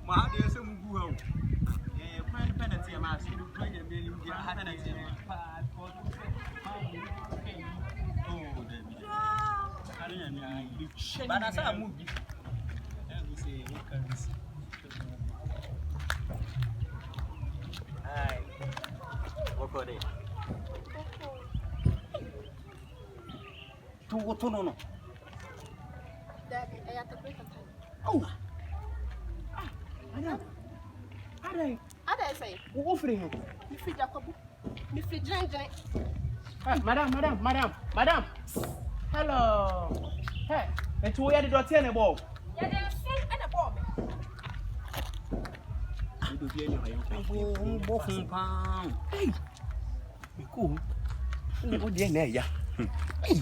Ma de se mu gu ho. Penalty ma so do play dem dey penalty ma. Oh, David. But I saw a movie. We say what can we see? Hi. What got it? To no. Daddy, I have to break a time. Oh. Madam. Ada say. Who offering him? Me free Jacob. Me free Jane. Madam. Hello. Hey, and to where the daughter and a ball. Yeah, they say and a bomb. You do be any both pound. Hey, cool. Oh, dear, yeah. Hey.